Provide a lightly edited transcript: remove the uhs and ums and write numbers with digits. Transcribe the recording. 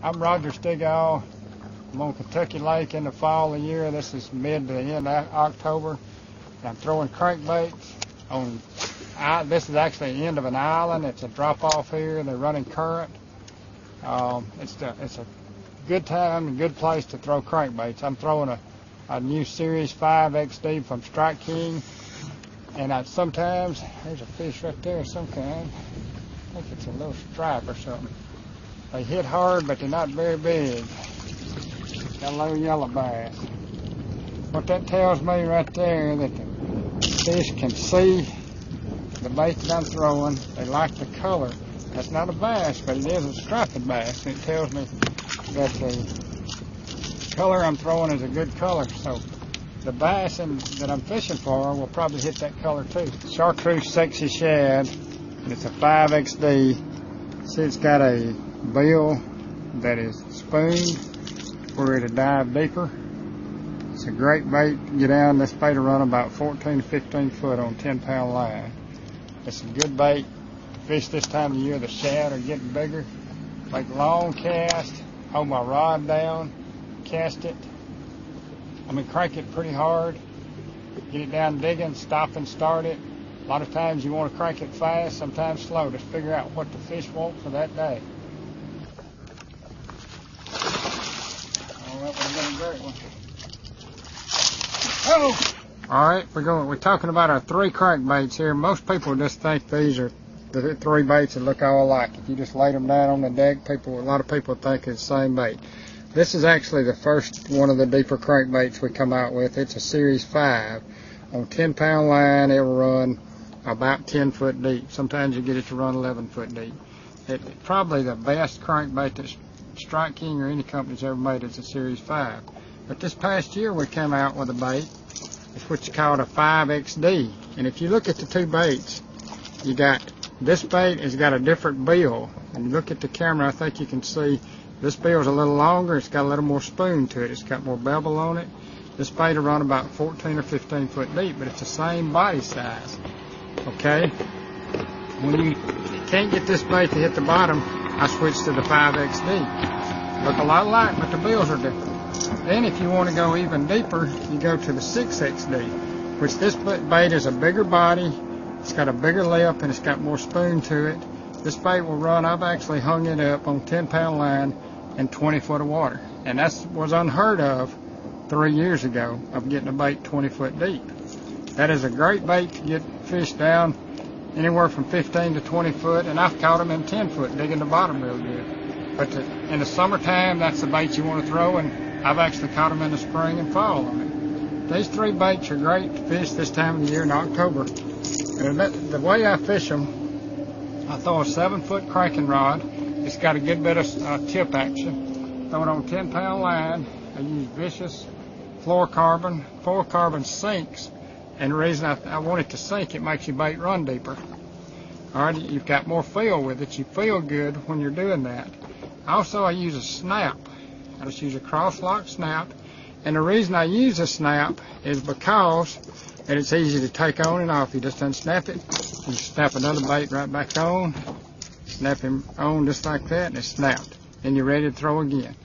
I'm Roger Stegal. I'm on Kentucky Lake in the fall of the year. This is mid to the end of October. I'm throwing crankbaits on. This is actually the end of an island. It's a drop off here. They're running current. It's a good time and good place to throw crankbaits. I'm throwing a new Series 5 XD from Crankin, and sometimes there's a fish right there of some kind. I think it's a little stripe or something. They hit hard, but they're not very big. Got a little yellow bass. What that tells me right there that the fish can see the bait that I'm throwing. They like the color. That's not a bass, but it is a striped bass. It tells me that the color I'm throwing is a good color. So the bass that I'm fishing for will probably hit that color too. Chartreuse Sexy Shad, and it's a 5XD. See, it's got a bill that is spooned where it'll dive deeper. It's a great bait to get down. This bait will run about 14 to 15 foot on 10-pound line. It's a good bait to fish this time of year. The shad are getting bigger. Make long cast, hold my rod down, cast it. Crank it pretty hard. Get it down digging, stop and start it. A lot of times you want to crank it fast, sometimes slow. Just figure out what the fish want for that day. Oh! Alright, we're talking about our 3 crankbaits here. Most people just think these are the 3 baits that look all alike. If you just lay them down on the deck, a lot of people think it's the same bait. This is actually the first one of the deeper crankbaits we come out with. It's a Series 5. On 10-pound line, it will run about 10 foot deep. Sometimes you get it to run 11 foot deep. It's probably the best crankbait that Crankin or any company's ever made is a Series 5. But this past year we came out with a bait. It's what's called a 5XD. And if you look at the 2 baits, you got this bait has got a different bill. And you look at the camera, I think you can see this bill's a little longer. It's got a little more spoon to it. It's got more bevel on it. This bait will run about 14 or 15 foot deep, but it's the same body size. Okay? When you can't get this bait to hit the bottom, I switched to the 5XD. Look a lot alike, but the bills are different. Then if you want to go even deeper, you go to the 6XD, which this bait is a bigger body, it's got a bigger lip, and it's got more spoon to it. This bait will run, I've actually hung it up on 10-pound line in 20 foot of water. And that was unheard of 3 years ago, of getting a bait 20 foot deep. That is a great bait to get fish down anywhere from 15 to 20 foot, and I've caught them in 10 foot, digging the bottom real good. But in the summertime, that's the bait you want to throw, and I've actually caught them in the spring and fall on it. These 3 baits are great to fish this time of the year in October. And the way I fish them, I throw a 7-foot cranking rod. It's got a good bit of tip action. Throw it on 10-pound line. I use vicious fluorocarbon sinks. And the reason I want it to sink, it makes your bait run deeper. Alright, you've got more feel with it. You feel good when you're doing that. Also, I use a snap. I just use a cross-lock snap. And the reason I use a snap is because it's easy to take on and off. You just unsnap it. You snap another bait right back on. Snap him on just like that, and it's snapped. And you're ready to throw again.